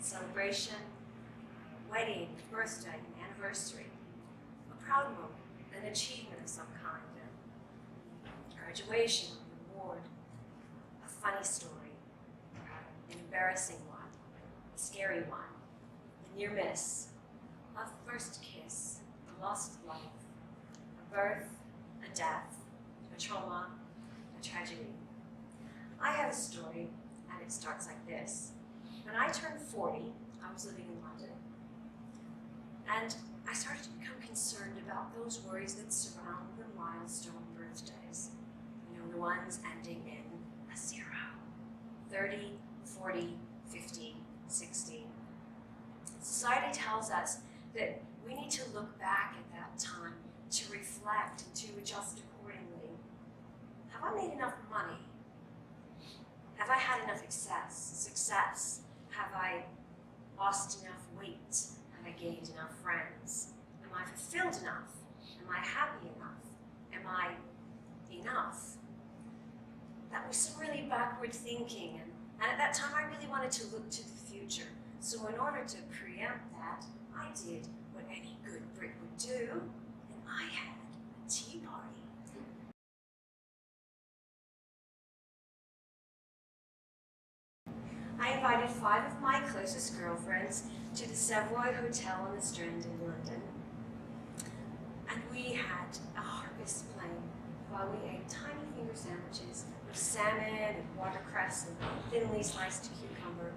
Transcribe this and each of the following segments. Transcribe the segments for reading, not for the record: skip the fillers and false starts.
celebration, wedding, birthday, anniversary, a proud moment, an achievement of some kind, a graduation, a reward, a funny story, an embarrassing one, a scary one, a near miss, a first kiss, a lost life, a birth, a death, a trauma, a tragedy. I have a story, and it starts like this. When I turned 40, I was living in London, and I started to become concerned about those worries that surround the milestone birthdays. You know, the ones ending in a 0. 30, 40, 50, 60. Society tells us that we need to look back at that time to reflect and to adjust accordingly. Have I made enough money? Have I had enough success? Have I lost enough weight? Have I gained enough friends? Am I fulfilled enough? Am I happy enough? Am I enough? That was some really backward thinking, and at that time I really wanted to look to the future. So in order to preempt that, I did what any good Brit would do, and I had a tea party. I invited 5 of my closest girlfriends to the Savoy Hotel on the Strand in London. And we had a harvest plain while we ate tiny finger sandwiches with salmon and watercress and thinly sliced cucumber,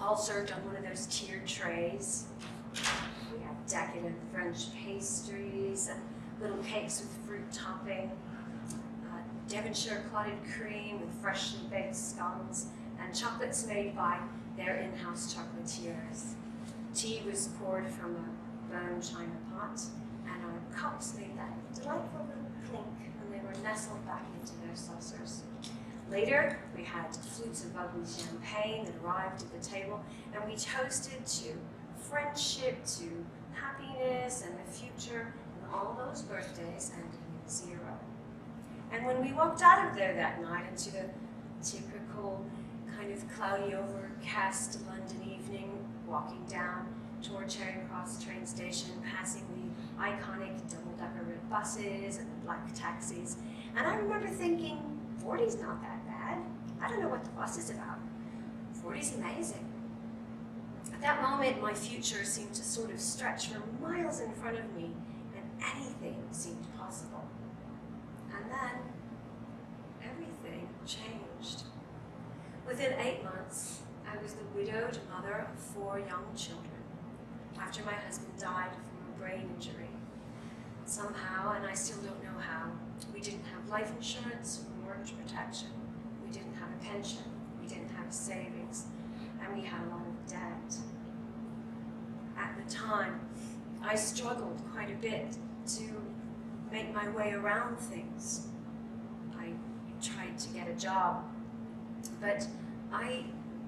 all served on one of those tiered trays. We had decadent French pastries and little cakes with fruit topping, Devonshire clotted cream with freshly baked scones, and chocolates made by their in-house chocolatiers. Tea was poured from a bone china pot, and our cups made that delightful little clink when they were nestled back into their saucers. Later, we had flutes of bubbly champagne that arrived at the table, and we toasted to friendship, to happiness, and the future, and all those birthdays ending in 0. And when we walked out of there that night into the typical kind of cloudy, overcast London evening, walking down toward Charing Cross train station, passing the iconic double-decker red buses and the black taxis. And I remember thinking, 40's not that bad. I don't know what the bus is about. 40's amazing. At that moment, my future seemed to sort of stretch for miles in front of me, and anything seemed possible. And then, everything changed. Within 8 months, I was the widowed mother of 4 young children, after my husband died from a brain injury. Somehow, and I still don't know how, we didn't have life insurance or mortgage protection. We didn't have a pension. We didn't have savings. And we had a lot of debt. At the time, I struggled quite a bit to make my way around things. I tried to get a job, but I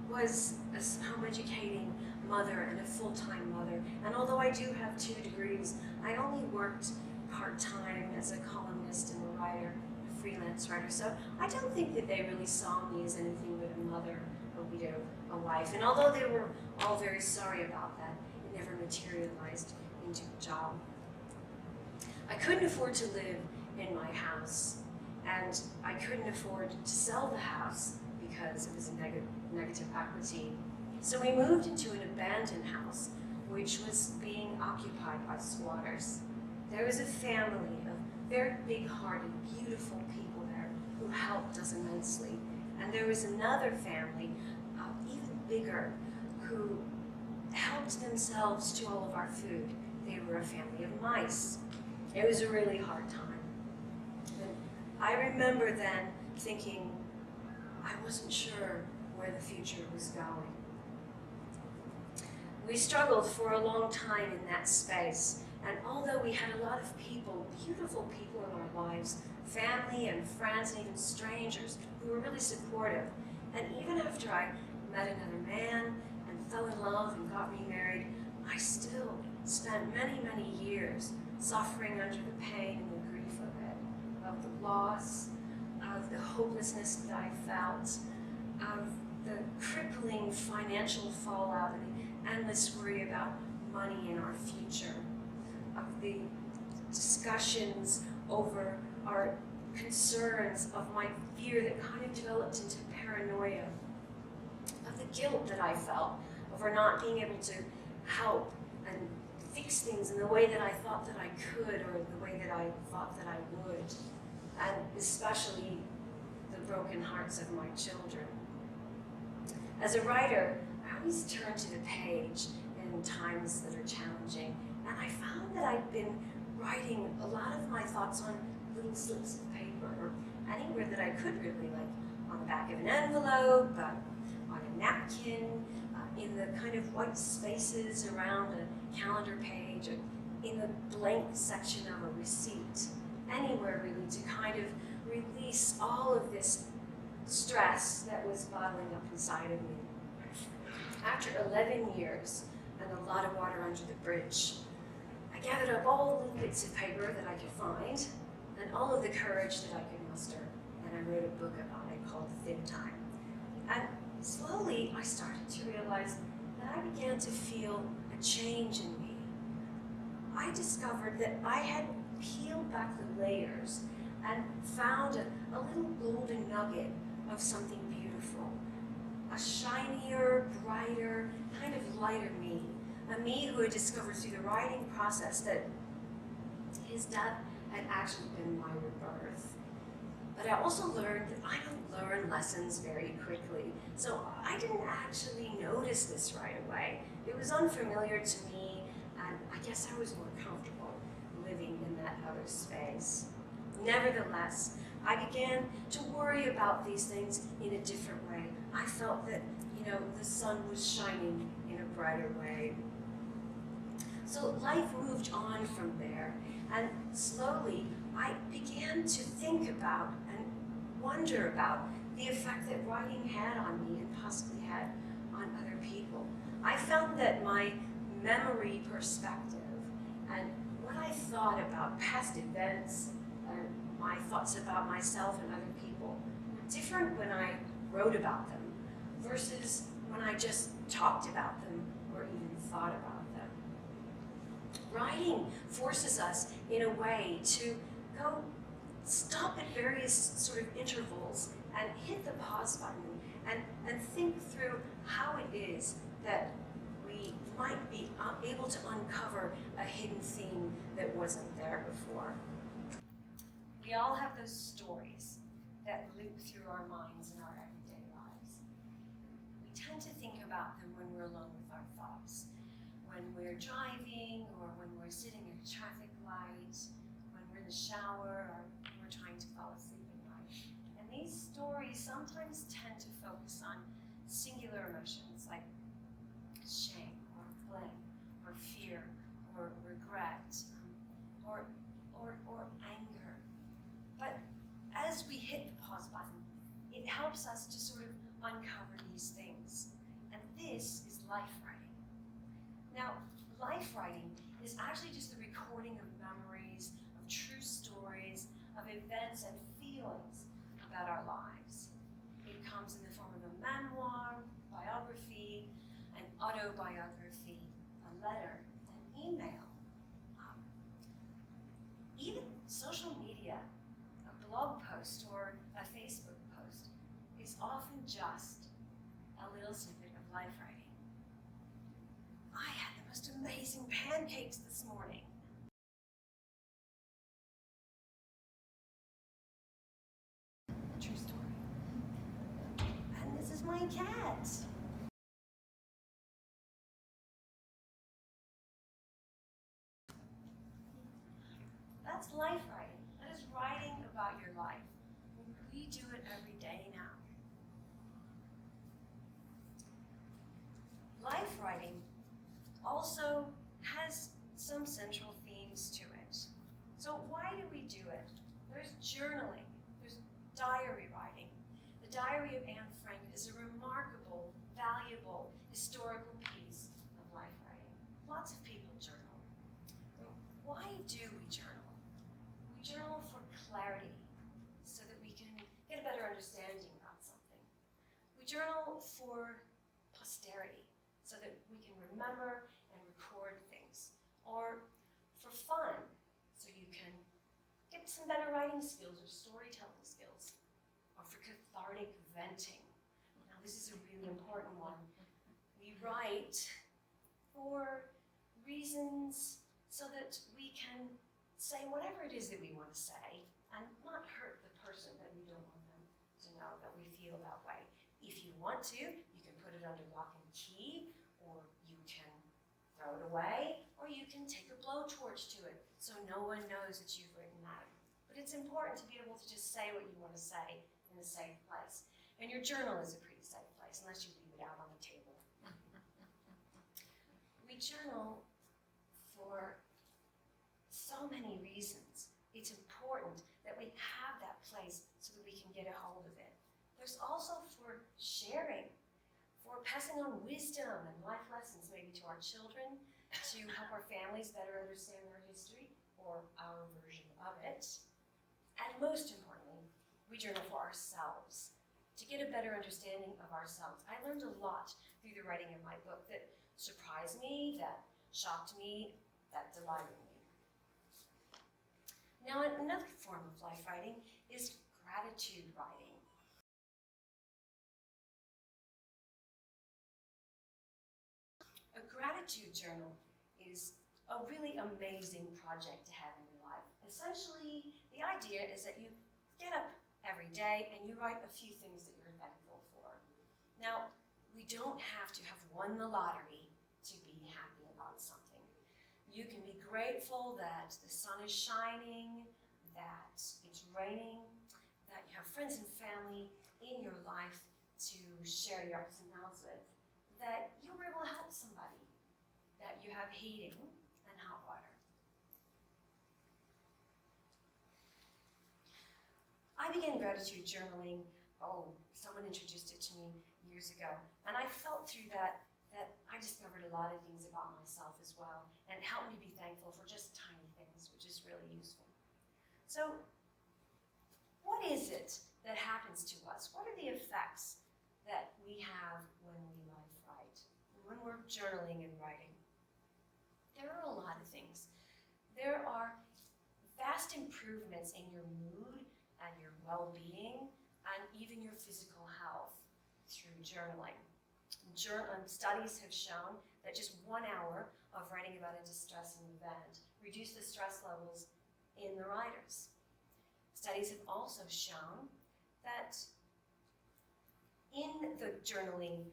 was a home-educating mother and a full-time mother, and although I do have 2 degrees, I only worked part-time as a columnist and a writer, a freelance writer, so I don't think that they really saw me as anything but a mother, a widow, a wife, and although they were all very sorry about that, it never materialized into a job. I couldn't afford to live in my house, and I couldn't afford to sell the house because it was a negative equity. So we moved into an abandoned house, which was being occupied by squatters. There was a family of very big-hearted, beautiful people there who helped us immensely. And there was another family, even bigger, who helped themselves to all of our food. They were a family of mice. It was a really hard time. And I remember then thinking, I wasn't sure where the future was going. We struggled for a long time in that space, and although we had a lot of people, beautiful people in our lives, family and friends and even strangers who were really supportive, and even after I met another man and fell in love and got remarried, I still spent many, many years suffering under the pain and the grief of it, of the loss, of the hopelessness that I felt, of the crippling crippling financial fallout and the endless worry about money in our future, of the discussions over our concerns, of my fear that kind of developed into paranoia, of the guilt that I felt over not being able to help and fix things in the way that I thought that I could or the way that I thought that I would, and especially the broken hearts of my children. As a writer, I always turn to the page in times that are challenging, and I found that I've been writing a lot of my thoughts on little slips of paper, or anywhere that I could really, like on the back of an envelope, on a napkin, in the kind of white spaces around a calendar page, or in the blank section of a receipt, anywhere really to kind of release all of this stress that was bottling up inside of me. After 11 years and a lot of water under the bridge, I gathered up all the little bits of paper that I could find and all of the courage that I could muster, and I wrote a book about it called Fib Time. And slowly, I started to realize that I began to feel a change in me. I discovered that I had peeled back the layers and found a little golden nugget of something beautiful. A shinier, brighter, kind of lighter me. A me who had discovered through the writing process that his death had actually been my rebirth. But I also learned that I don't learn lessons very quickly. So I didn't actually notice this right away. It was unfamiliar to me, and I guess I was more comfortable living in that other space. Nevertheless, I began to worry about these things in a different way. I felt that, the sun was shining in a brighter way. So life moved on from there, and slowly I began to think about and wonder about the effect that writing had on me and possibly had on other people. I found that my memory perspective and what I thought about past events and my thoughts about myself and other people were different when I wrote about them versus when I just talked about them or even thought about them. Writing forces us in a way to go stop at various sort of intervals and hit the pause button and think through how it is that we might be able to uncover a hidden theme that wasn't there before. We all have those stories that loop through our minds in our everyday lives. We tend to think about them when we're alone with our thoughts, when we're driving or when we're sitting at a traffic light, when we're in the shower or we're trying to fall asleep at night. And these stories sometimes tend to focus on singular emotions like shame or blame or fear or regret or anger. But as we hit the pause button, it helps us to sort of uncover these things. And this is life writing. Now, life writing is actually just the recording of memories, of true stories, of events and feelings about our lives. It comes in the form of a memoir, biography, an autobiography, a letter, an email, even social media, a blog post or a Facebook post is often just a little snippet of life writing. I had the most amazing pancakes this morning. True story. And this is my cat. That's life writing. That is writing about your life. We do it every day now. Life writing also has some central themes to it. So why do we do it? There's journaling. There's diary writing. The Diary of Anne Frank is a remarkable, valuable, historical piece of life writing. Lots of people journal. Why do we journal? We journal for clarity, so that we can get a better understanding about something. We journal for posterity so that we can remember and record things. Or for fun, so you can get some better writing skills or storytelling skills. Or for cathartic venting. Now this is a really important one. We write for reasons so that we can say whatever it is that we want to say and not hurt the person that we don't want them to know that we feel that way. If you want to, you can put it under lock and key, or you can throw it away, or you can take a blowtorch to it so no one knows that you've written that. But it's important to be able to just say what you want to say in a safe place. And your journal is a pretty safe place, unless you leave it out on the table. We journal for so many reasons. It's important that we have that place so that we can get a hold of it. There's also for sharing, for passing on wisdom and life lessons maybe to our children, to help our families better understand their history or our version of it. And most importantly, we journal for ourselves, to get a better understanding of ourselves. I learned a lot through the writing of my book that surprised me, that shocked me, that delighted me. Now, another form of life writing is gratitude writing. A gratitude journal is a really amazing project to have in your life. Essentially, the idea is that you get up every day and you write a few things that you're thankful for. Now, we don't have to have won the lottery to be happy about something. You can be grateful that the sun is shining, that it's raining, that you have friends and family in your life to share your ups and downs with, that you were able to help somebody, that you have heating and hot water. I began gratitude journaling, someone introduced it to me years ago, and I felt through that I discovered a lot of things about myself as well, and it helped me be thankful for just tiny things, which is really useful. So, what is it that happens to us? What are the effects that we have when we life write, when we're journaling and writing? There are a lot of things. There are vast improvements in your mood and your well-being and even your physical health through journaling. Studies have shown that just 1 hour of writing about a distressing event reduced the stress levels in the writers. Studies have also shown that in the journaling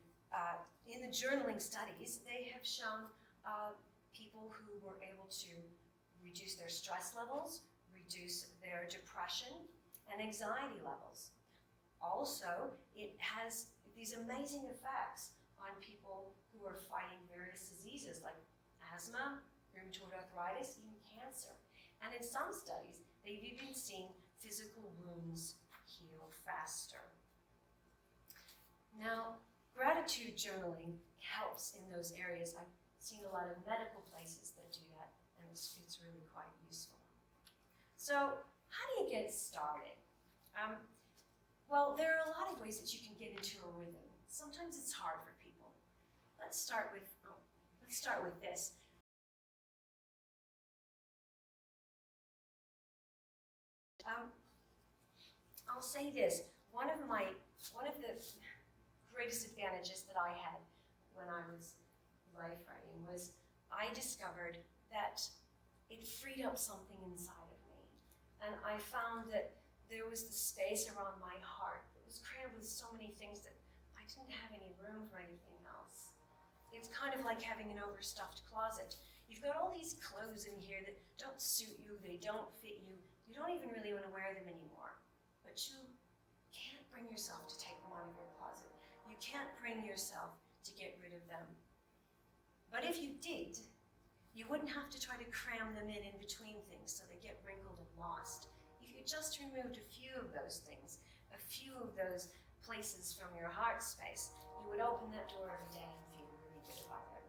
studies, they have shown people who were able to reduce their stress levels, reduce their depression and anxiety levels. Also, it has these amazing effects on people who are fighting various diseases like asthma, rheumatoid arthritis, even cancer. And in some studies, they've even seen physical wounds heal faster. Now, gratitude journaling helps in those areas. I've seen a lot of medical places that do that, and it's really quite useful. So, how do you get started? Well, there are a lot of ways that you can get into a rhythm. Sometimes it's hard for people. Let's start with this. I'll say this. One of the greatest advantages that I had when I was life writing was I discovered that it freed up something inside of me. And I found that there was the space around my heart that was crammed with so many things that I didn't have any room for anything else. It's kind of like having an overstuffed closet. You've got all these clothes in here that don't suit you, they don't fit you, you don't even really want to wear them anymore. But you can't bring yourself to take them out of your closet. You can't bring yourself to get rid of them. But if you did, you wouldn't have to try to cram them in between things so they get wrinkled and lost. If you just removed a few of those things, a few of those places from your heart space, you would open that door every day and feel really good about it.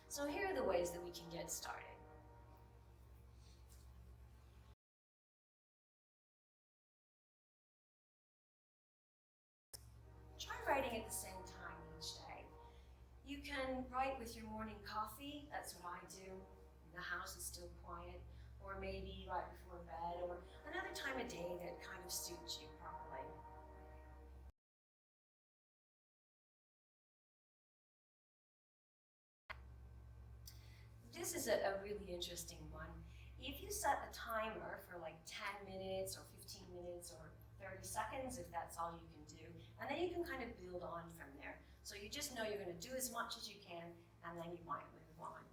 So here are the ways that we can get started. Try writing at the same time each day. You can write with your morning coffee. That's what I do. The house is still quiet. Or maybe right before bed, or another time of day that kind of suits you properly. This is a really interesting one. If you set a timer for like 10 minutes or 15 minutes or 30 seconds, if that's all you can do, and then you can kind of build on from there. So you just know you're going to do as much as you can, and then you might move on.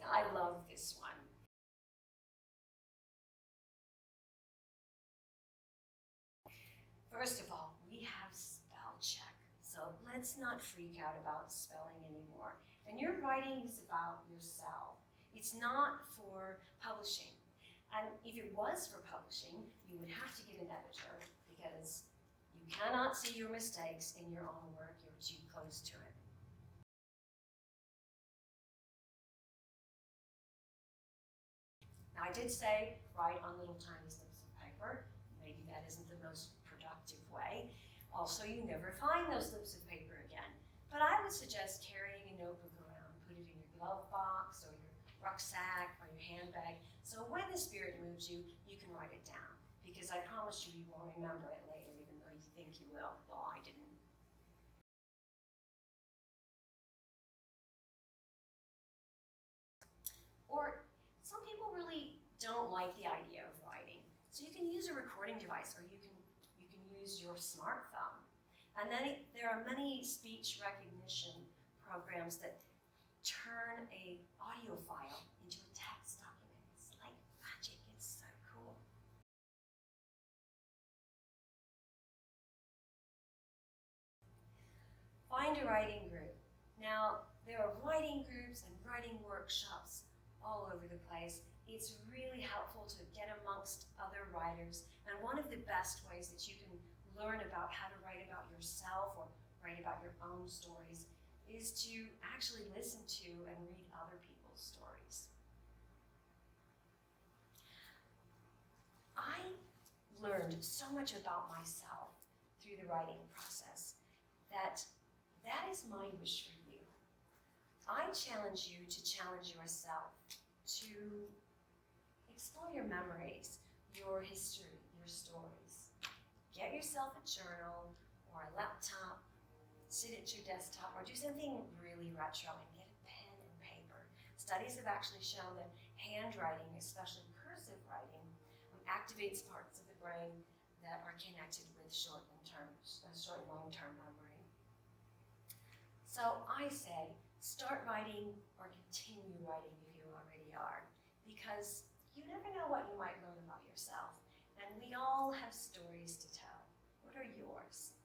I love this one. First of all, we have Spellcheck. So let's not freak out about spelling anymore. And your writing is about yourself. It's not for publishing. And if it was for publishing, you would have to get an editor because you cannot see your mistakes in your own work. You're too close to it. Now, I did say write on little tiny slips of paper. Maybe that isn't the most productive way. Also, you never find those slips of paper again. But I would suggest carrying a notebook around. Put it in your glove box or your rucksack or your handbag. So when the spirit moves you, you can write it down. Because I promise you, you won't remember it later, even though you think you will. Well, I didn't. Or some people really don't like the idea of writing. So you can use a recording device, or you can use your smartphone. And then there are many speech recognition programs that turn an audio file into a text document. It's like magic. It's so cool. Find a writing group. Now, there are writing groups and writing workshops all over the place. It's really helpful to get amongst other writers. And one of the best ways that you can learn about how to write about yourself or write about your own stories is to actually listen to and read other people's stories. I learned so much about myself through the writing process that is my wish for you. I challenge you to challenge yourself to explore your memories, your history, your stories. Get yourself a journal or a laptop, sit at your desktop, or do something really retro and get a pen and paper. Studies have actually shown that handwriting, especially cursive writing, activates parts of the brain that are connected with short and long-term memory. So I say, start writing or continue writing if you already are, because you never know what you might learn about yourself. And we all have stories to tell. What are yours?